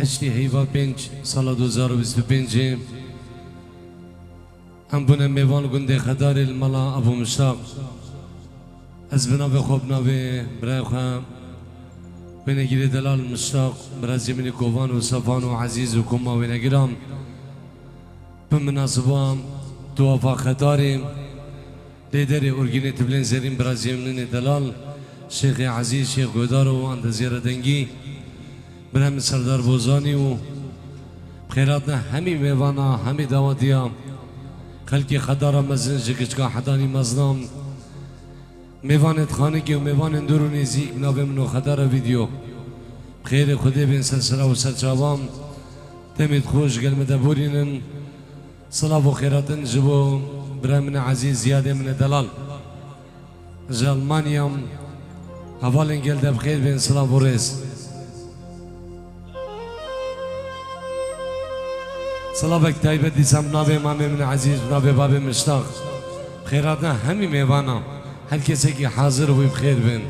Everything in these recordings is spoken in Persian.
هشتی هیوا 5 سال 2025 هم بونه میوان گنده خدار الملا ابو مشتاق از بنابه خوب نابه برای خواه بنگیری دلال مشتاق برای زمین کووان و صفان و عزیز و کما و نگرام بمناسبه توافا خداریم لیدر ارگین تبلین زرین برای زمین دلال شیخ عزیز شیخ گودار و اندازیر دنگی برای سردار بوزانی و خیراتنا همی میوانا همی دعوتیا خلقی خدارا مزن جگشگاه حدانی مظلوم میوانت خانگی و میوان درونی زیگ نابه منو خدار ویدیو خیر خودی بین سلسله و سرچاوام تمید خوش گل مدبورینن صلاف و خیراتن جبو برای من عزیز زیاده من دلال جالمانیام حوالین گل دب خیر بین صلاف و ریز صلابك تايبة دي سام نابي مامي من عزيز نابي بابي مشتاق خيراتنا همي ميوانا هل كسيكي حاضر وبخير بين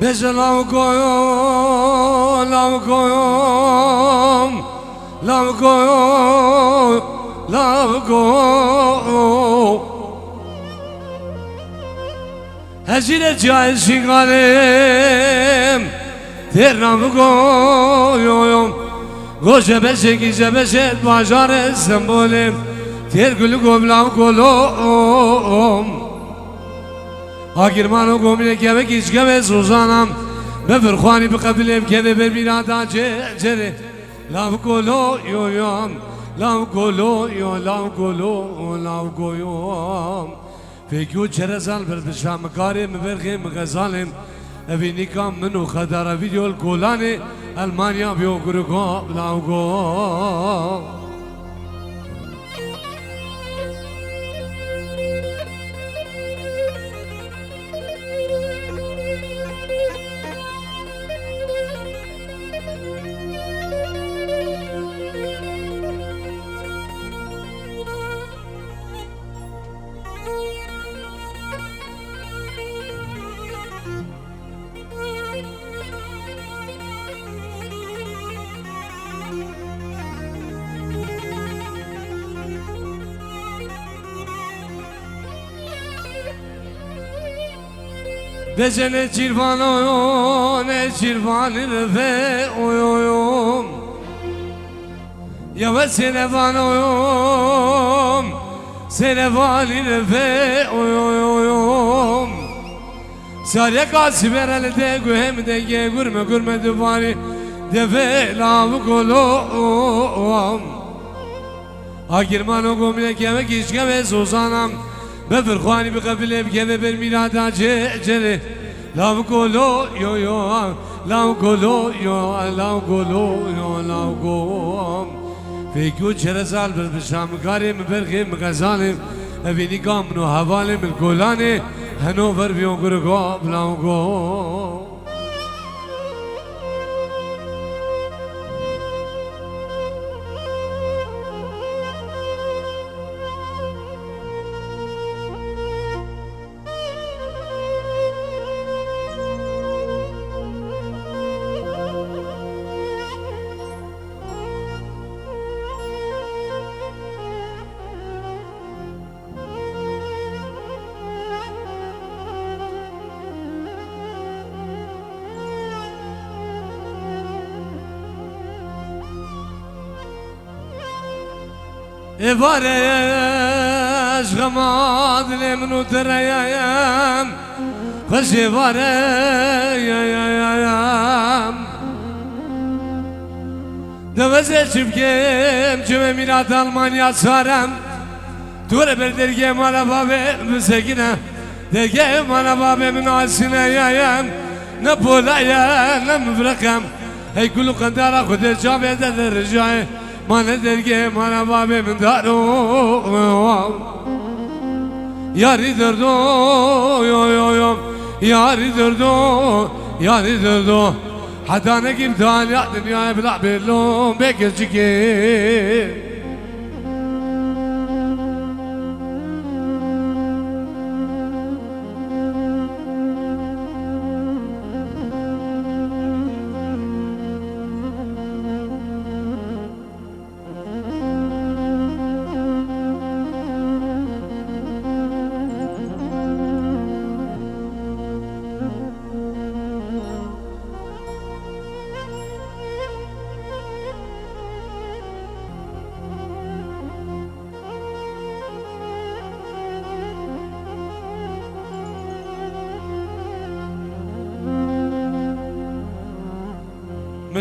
Beje lav koyum, lav koyum, lav koyum, lav koyum. Hecire cahil şingalim, terram koyum. Goşe beşe gece beşe bajar sembolim, ter gülü gomlav kolum. آگرمانو گومینه که به کیش که به سوزانم به فرخوانی بقبلیم که به بیرادا جره لاو کلو یویم لاو کلو یو لاو کلو لاو کویم فکیو چرا زال بر بشام کاری مبرخیم غزالیم اوی نیکام منو خدار ویدیو الکولانه المانیا بیو گرگو لاو کو Bece ne çirvan oyum, ne çirvan irfe oyum Ya ve senevan oyum, senevan irfe oyum Sarıya kasi berelde gühem de ge gürme düvani Defe lavu kolum Agirman o gomine keme kişkeme sozanam بفرخواني بقبلي بكذا بالميلاد جري لا بقولو يو يو لا بقولو يو لا بقولو يو لا بقوم فيكو شرزال بالبشام كاري مبرخي مغزالي ابيني كامنو حوالي من الكولاني هنوفر بيون قرقو بلا بقوم Evarez gamad lemnu terayam Fashi varayam Deveze çipkem Cüme mirat Almanya sarem Ture belderge malaba ve müsekine دقيم أنا بابي من عسنا يا نبولا يا نمفرقم هي كل قدر خد الشعب الرجاي ما ندرقيم أنا بابي من دارو ياري دردو يو يو يو ياري دردو ياري دردو حتى نجيب ثاني الدنيا بلا بلوم بكرجكي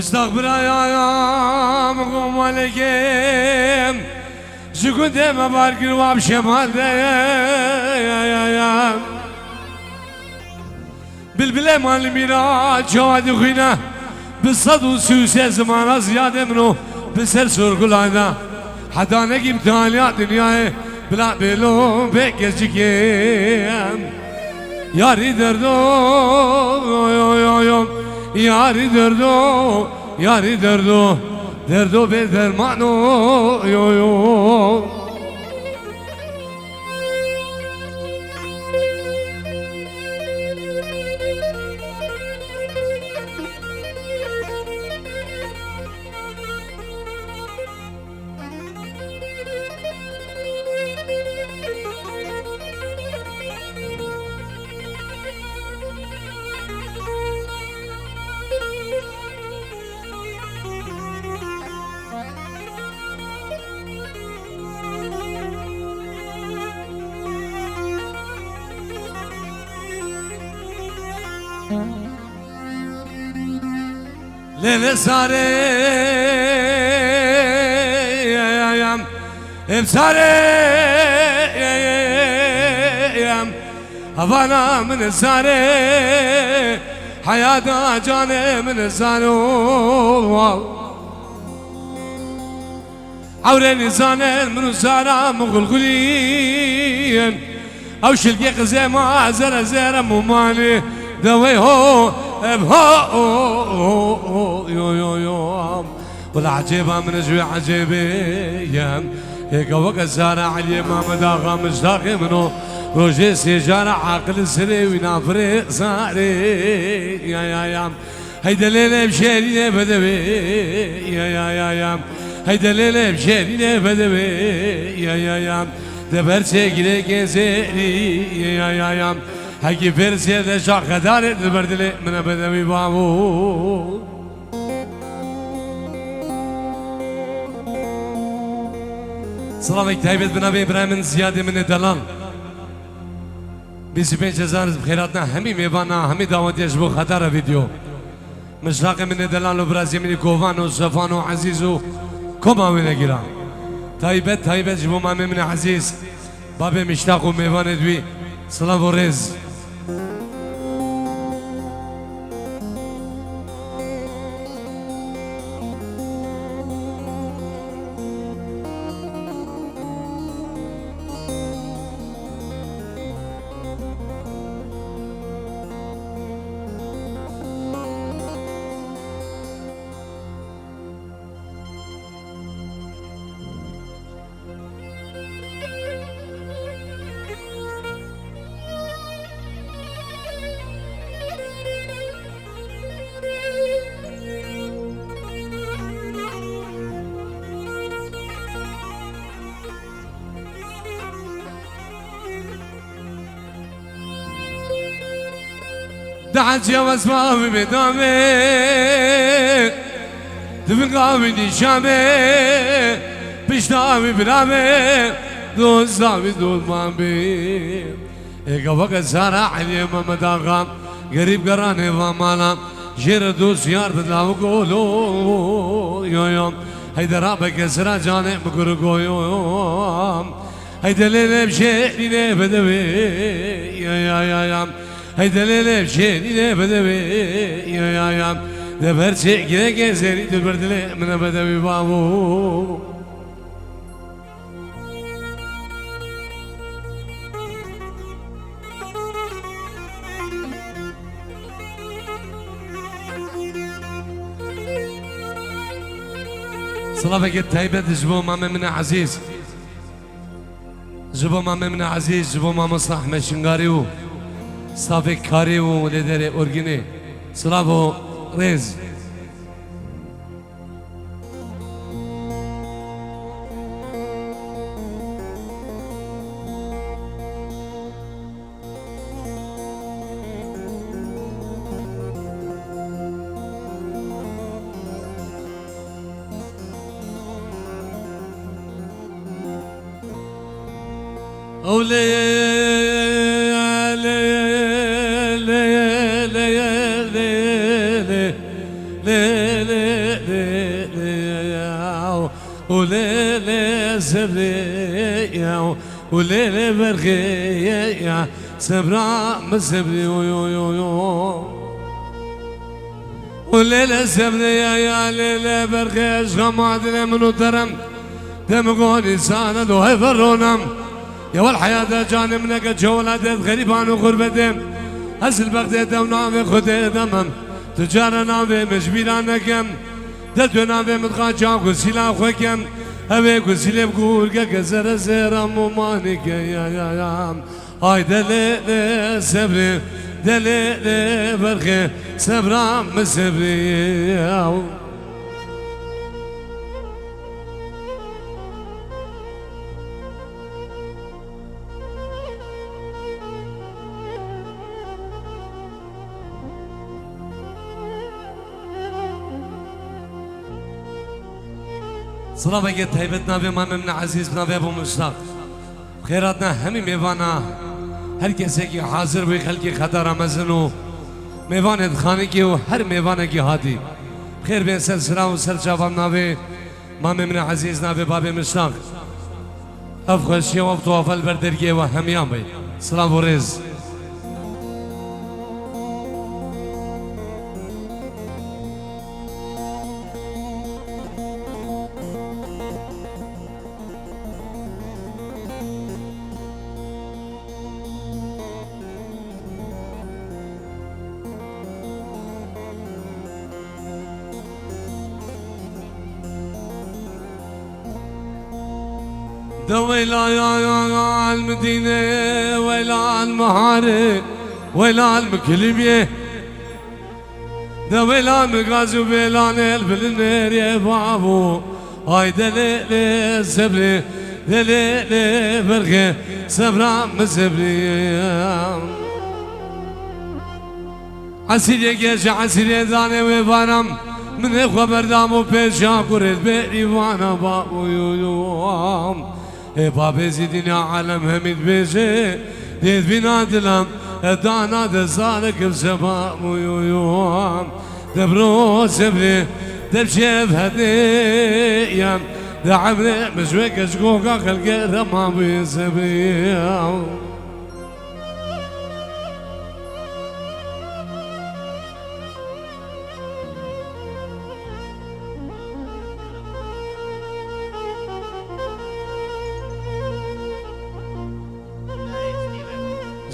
مستقبل يا مقوم عليكم سكوت ما بارك الواب شمال يا بالبلا مال الميراج جواد خوينا بالصد وسوسه زمان زياده منو بسر سرقل هذا حتى نجيب ثانية دنيا بلا بلوم بكرجكم ياري دردو ياري دردو ياري دردو دردو بدرمانو يو يو ليلة ساري يا يام ساري يا يام أبانا من الساري حياة جاني من الساري عوري زاني من السارة مغلغلين أو شلقي قزي ما زر زر ممالي دوي هو بهو يو يو يو والعجيبة من جوي عجيبة هيك وقت زارع علي ما مداغا مشتاقي منو روجي سيجارة عقل سري وينافري صاري يا هيدا الليلة بشيريني بدوي يا هيدا الليلة بشيريني بدوي يا دبر سيجري كنزيري يا هاكي فرسي ده شاق خداري دبردلي من بدوي بابو سلامك تايبت بنابي إبراهيم زيادة من الدلال بيسي بين جزار بخيراتنا همي ميبانا همي دعوتي يجبو خطارة فيديو مشتاق من الدلال وبرازي من كوفان وصفان وعزيز وكوما وينجيرا تايبت جبو مامي من عزيز بابي مشتاق وميبان دوي سلام ورز دعت يا اسمامي بدامي تفقامي نشامي بشتامي برامي دوستامي دول مامي هيك وقت سارع علي ما مداغام قريب قراني ومانا جير دوس يار تدلاو قولو يوم هيدا رابك سرا جاني مقرقو يوم هيدا ليلة بشيري بدوي يا هيدا ليلة بشيري بدوي يا دبر شيء كذا زري دبر دلي من بدوي بابو صلافك التايبة جبو ماما من عزيز جبو ماما من عزيز جبو ماما صلاح مشنغاريو صافي كاريو لدري أورجيني صلافو ريز أولي وليلة سبري وليلة برغي سبرا مسبري وليلة سبري يا ليلة برغي شغمادنا منو ترم دمقوني ساند وهفرونم يا والحياة جانب نقد جولادت غريبان وغربتهم هزل بغداد ونامي خدي دمم تجار نامي مجبيران نكم ددو نامي متغاجا وسيلا خوكم هبه وسيلا بقول كزر زر ممانك يا هاي دليل صبري دليل برخي صبرا مسبري صلابك تهيبتنا بمام من عزيز بنا ابو مشتاق خيراتنا همي ميوانا هر کسی کی حاضر بی خلقی خدا رمزنو میوان خانه کی و هر میوانه کی هادی خیر بین سلسله و سرچاوام ناوی مام من عزیز ناوی باب مشتاق اف خوشی و اف توافل بردرگی و همیان بی سلام و رز ويلا يا المدينة ويلا المهارة ويلا المكلبية ويلا مقازي ويلا نيل بالنير يا بابو هاي دليل صبري دليل برغي صبرا مسبري عسيري جيش عسيري داني وفانم من خبر دامو بيشا قرد بإيوانا بابو يوم بابي زيدنا عالم هميد بيجي ديد بنا دلم دانا دزالك بسباب يوم دبرو سبري دبشيف هديم دعمري مشويك اشقوقا خلقي رمامي سبري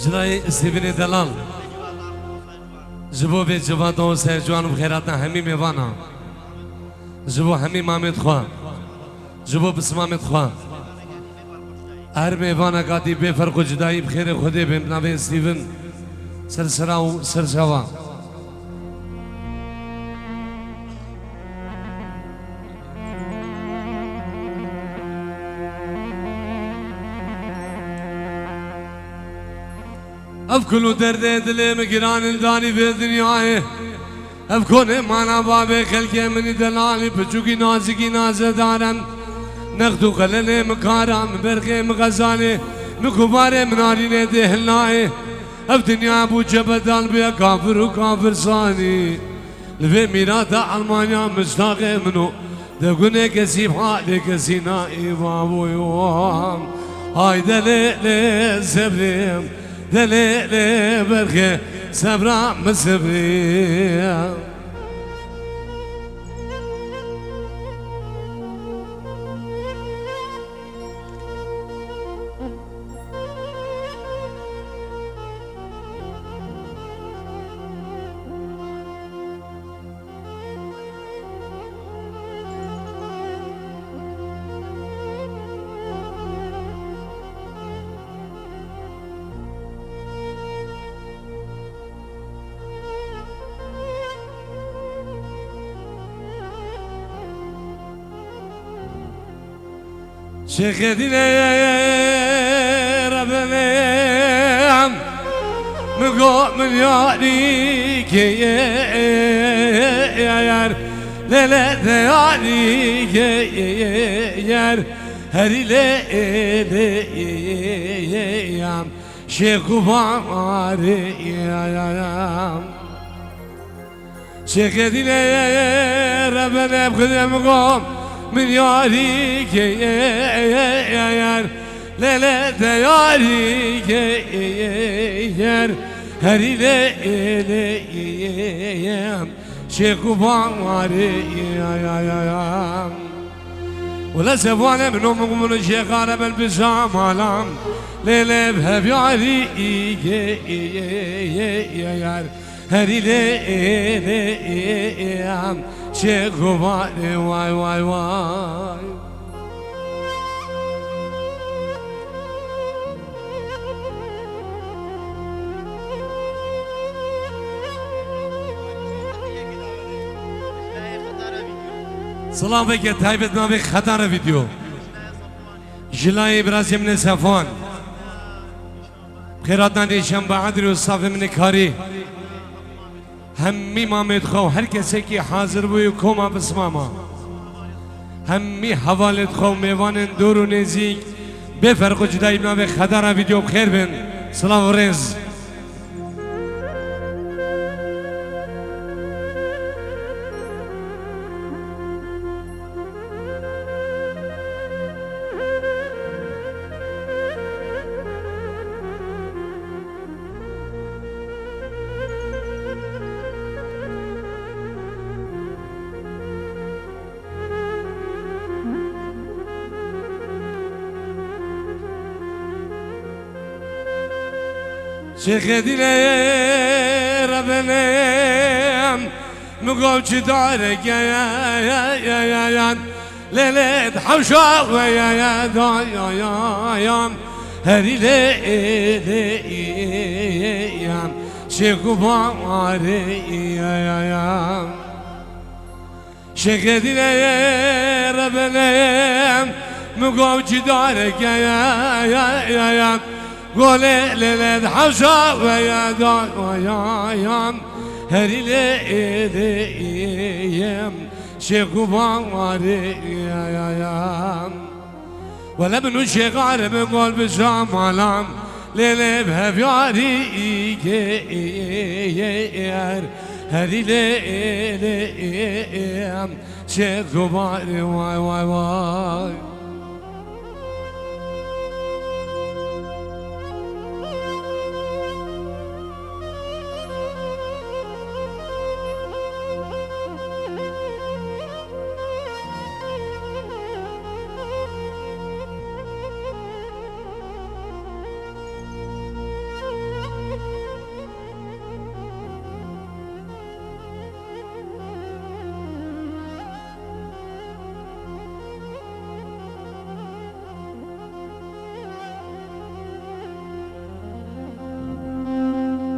جراي ستيفن دلال جبو بيت جباتو سيرجوان بخيراتنا همي ميوانا جبو همي مامد خواه جبو بسمامد خواه هر ميوانا قاتي بفرق جدائي بخير خودي بمناوي ستيفن سرسراو سرسوا اف كلو درد دلي مقران الداني في الدنيا اف كون مانا بابي خلقي مني دلالي بچوكي نازكي نازه دارم نخدو خلني مكارم برقي مغزاني مكباري مناريني دهلناي اف دنيا ابو جبدان بيا كافر وكافر صاني لفي ميراتا المانيا مشتاق منو دقوني كسيب حالي كسينا بابو يوم Ay deli sabrim deli berke sabram mı sabrim شكدنا يا ربنا مقوم مليانيك يا لا ثيانيك يا هري يا شيخ باماري يا شكدنا يا ربنا بخذ مقوم من ياريك يا لا دياريك يا هري يا شيخ باماري يا ولا سفوانا منهم من الشيخ عرب البسام علام ليلة بهب ياريك يا هري يا شيخ باماري واي سلام بك تايبت ما بك خطر فيديو جلاي براسي من سفان خيراتنا نيشان بعدل والصافي من كاري همي مامد خو هر کسی که حاضر بوی کما بسماما همي حوالت خو میوان دور و نزیک بفرق و جدایی بنا به خدر ویدیو بخیر بین سلام و رز شيخ ديني ربنا مقوم دارك يا ليلة حوشا ويا يا هري يا شيخ باماري يا شيخ ديني ربنا مقوم دارك يا قولي ليلة حوشا ويا يا هري يا شيخ باماري يا ولا منو شيخ عرب قول بشام علام ليلة بهب ياريك هري يا شيخ باماري واي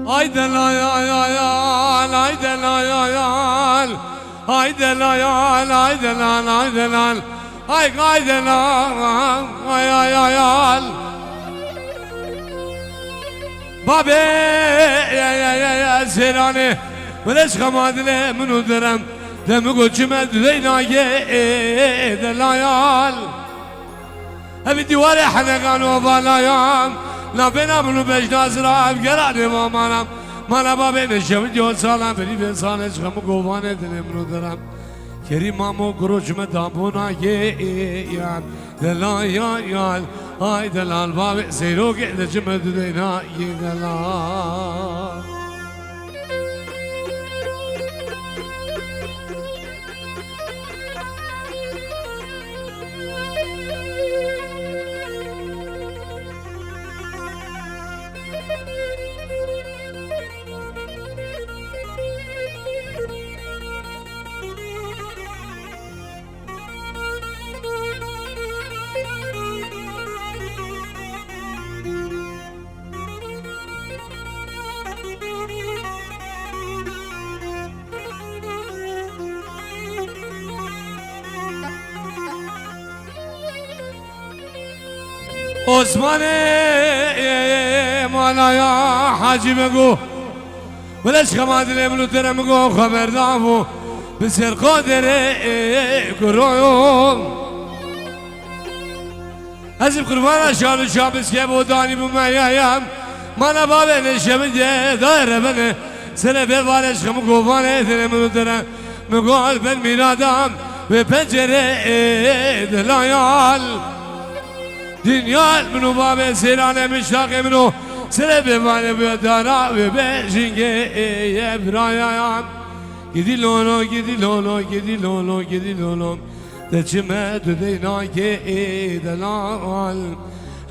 Haydi layal, haydi layal, haydi layal, haydi lan, haydi lan, haydi lan, layal. Babe, ya serane, ولاش خمادله منو درم دم قلچمه دینایه دلایال همی دیوار حنقان و بالایام لبنا منو بجناز را افگرانه و مانا بابه نشم دیو سالم بری به سالش خم گوانه دل منو درم كريمامو كروج مدابونا يان دلا يان هاي دلال باب سيروك دجمد دينا يدلال عثمان مانا يا حاجي مگو ولش خمادل ابنو ترى مگو خبر دافو بسر قادر كرويوم ازم قربانا شالو شابس كيب وداني بميايام مانا بابا نشمد دايره بني سنه بفالش خمگو فانه ترى مگو ترى مگو الفن ميرادام ve pencere delayal Dünyal minu babe serane mişak eminu Sebebi vane ve dara ve beşinge ebrayam Gidi lolo gidi lolo gidi lolo gidi lolo Deçime düdeyna ke delal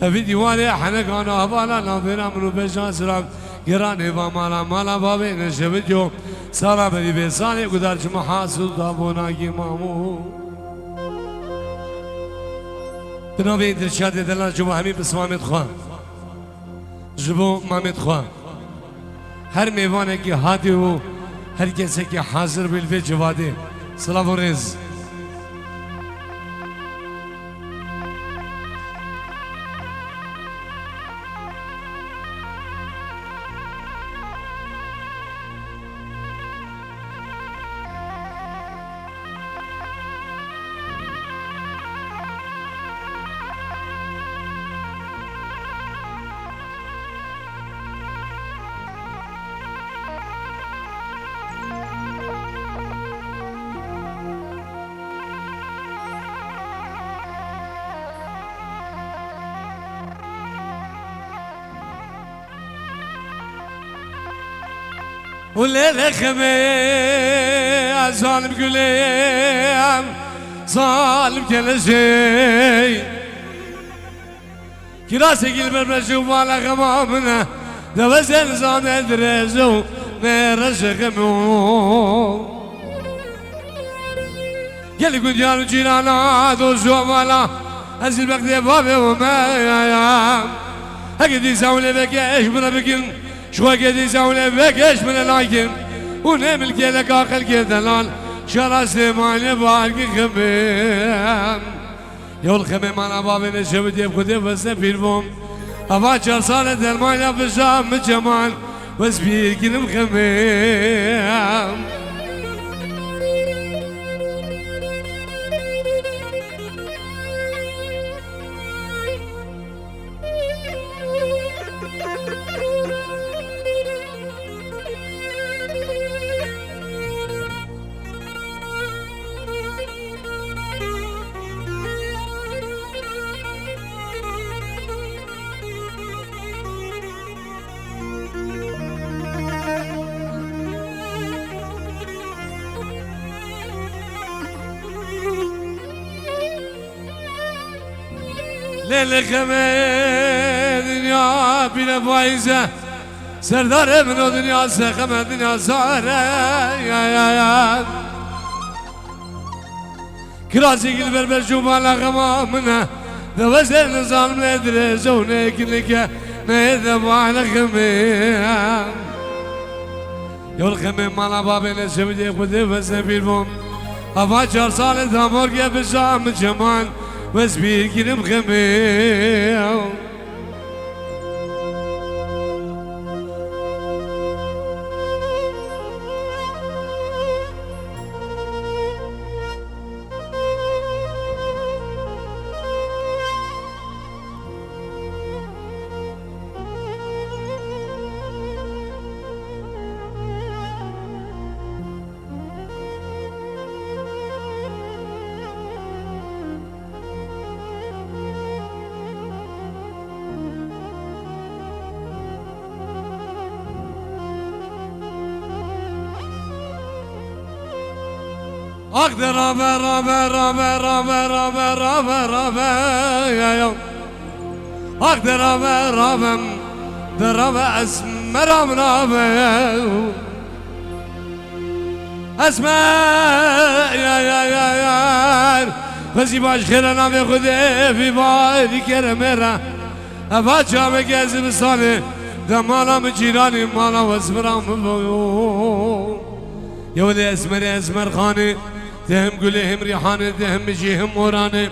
Evi divale hanekana havala nafira minu beşan sıram Girane va mala babe neşevet yok Sara beni besane kudarcı mahasıl da buna gimamu بنابه درشاد دلال جبو همی بس مامد خواه جبو مامد خواه هر میوانه که هاتی و هر کسی که حاضر بالفه جواده سلام و رز وليلة خمي ظالم قليم ظالم كل شيء كراسي قلب المشوف على غمامنا دوز الزام الدرزو ميرش غمو قال قد يانو جيرانا دوزو مالا انزل بقدي بابي وما هكذا يساولي بك ايش بنا بكين شو قدي زاوله بكش من اللايكم ونعمل كيلك اخر كدلال شراس مالي بالك خمام يا الخمام انا بابي نشبت يبخذ بس فيلم ابا 4 سنه درمان في الشام جمال بس بيكلم خمام ليلة خمي دنيا بلا فايزة سردار ابن دنيا سخمة دنيا سارة يا كراسي قلب البرجوم على غمامنا دوز النظام لدرزوني كلك نيذب على خميم يا الخميم مالا بابي نسبت يخذ فسبيل بوم أبا 4 سنة دامور يا بشام جمال بس بيكلم خميم أقدر رابع رابع رابع رابع رابع رابع رابع يا أقدر رابع رابع رابع أسمر رابع أسمع يا فزي باش خير أنا بخده في بايدي كرمرة أفاد شامك يزم صالي دمالا من جيراني مالا واسمرام يا ولي أسمر خاني دهم قولي هم ريحاني دهم جيهم موراني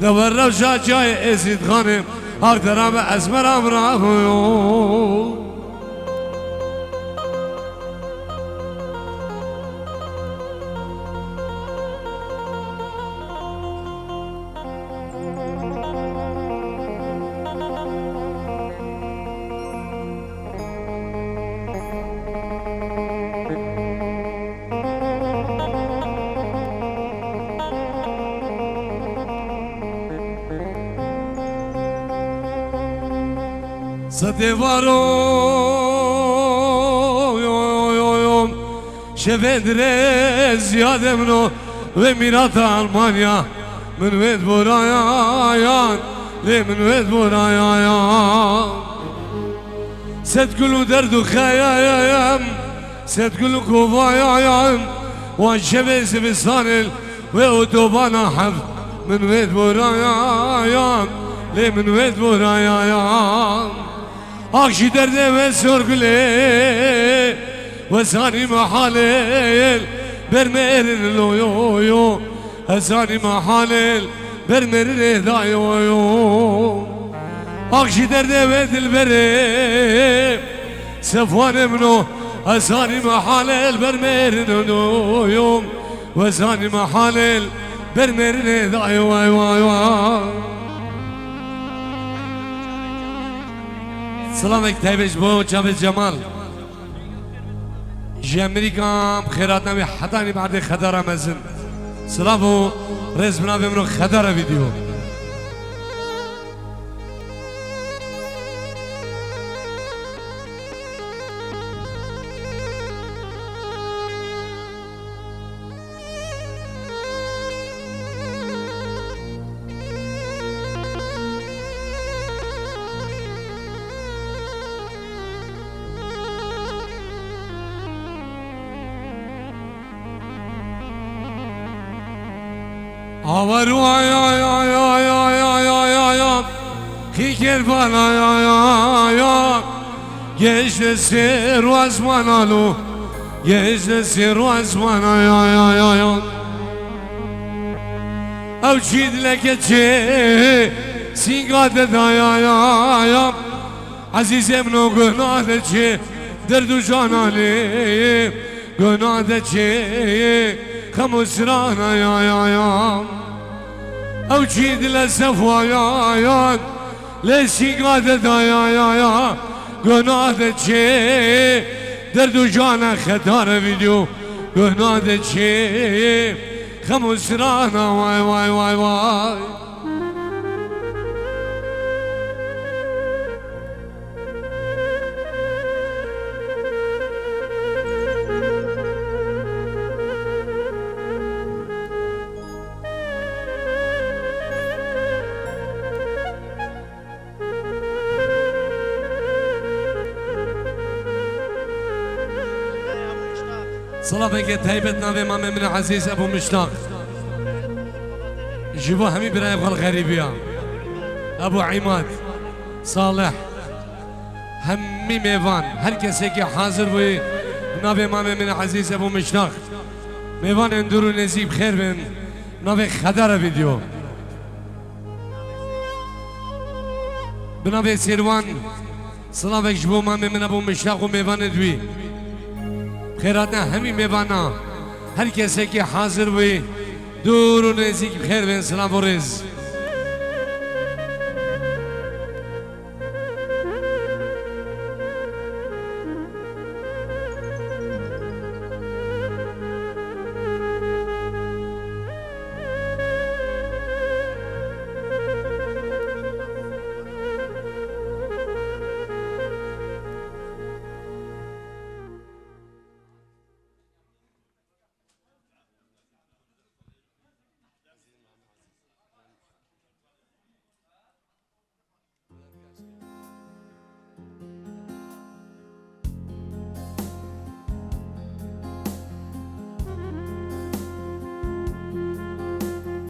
دور روشا جاي اسيد خاني أقدر أبا أسمر أمراه صديوارو يوم شفندر زيادة منو وميرات ألمانيا من ويد برايا لي من ويد برايا ستقولوا دردو خيام ستقولوا كوفايا وانشبه سبسانل وأوتوبانا حف من ويد برايا لي من ويد برايا أخشي درده وسرقلي وساني محالل برميرن لو يو أساني محالل برميرن دا يو أخشي درده ودلبري سفوان منو أساني محالل برميرن لو يو وساني محالل برميرن دا يو سلامك تایبش بو جاوید جمال جامریکا خیرات نمی حتانی بعد خدارم ازن سلامو رزمنا بمنو خدار ویدیو Avaru ay Kiker bana ay Geçti sir vazman alu Geçti sir vazman ay Avcid lekece Singade ay Azizem no gönadece Derdu canali Gönadece Kamusrana ya Avcid lesefwa ya Lesigade ya Gönadece Derdu cana khedar video Gönadece Kamusrana vay صلابك تايبتنا في مامي من عزيز ابو مشتاق جيبوا همي براي بغل غريبيا ابو عماد صالح همي ميفان هر كسي كي حاضر بوي نافي مامي من عزيز ابو مشتاق ميفان اندورو نزيب خير بن نافي خدار فيديو بنافي سيروان صلابك جيبوا مامي من ابو مشتاق وميفان دوي خیراتنا همی میوانا هر کسی که حاضر بی دور و نزدیک بخیر بین سلام و رز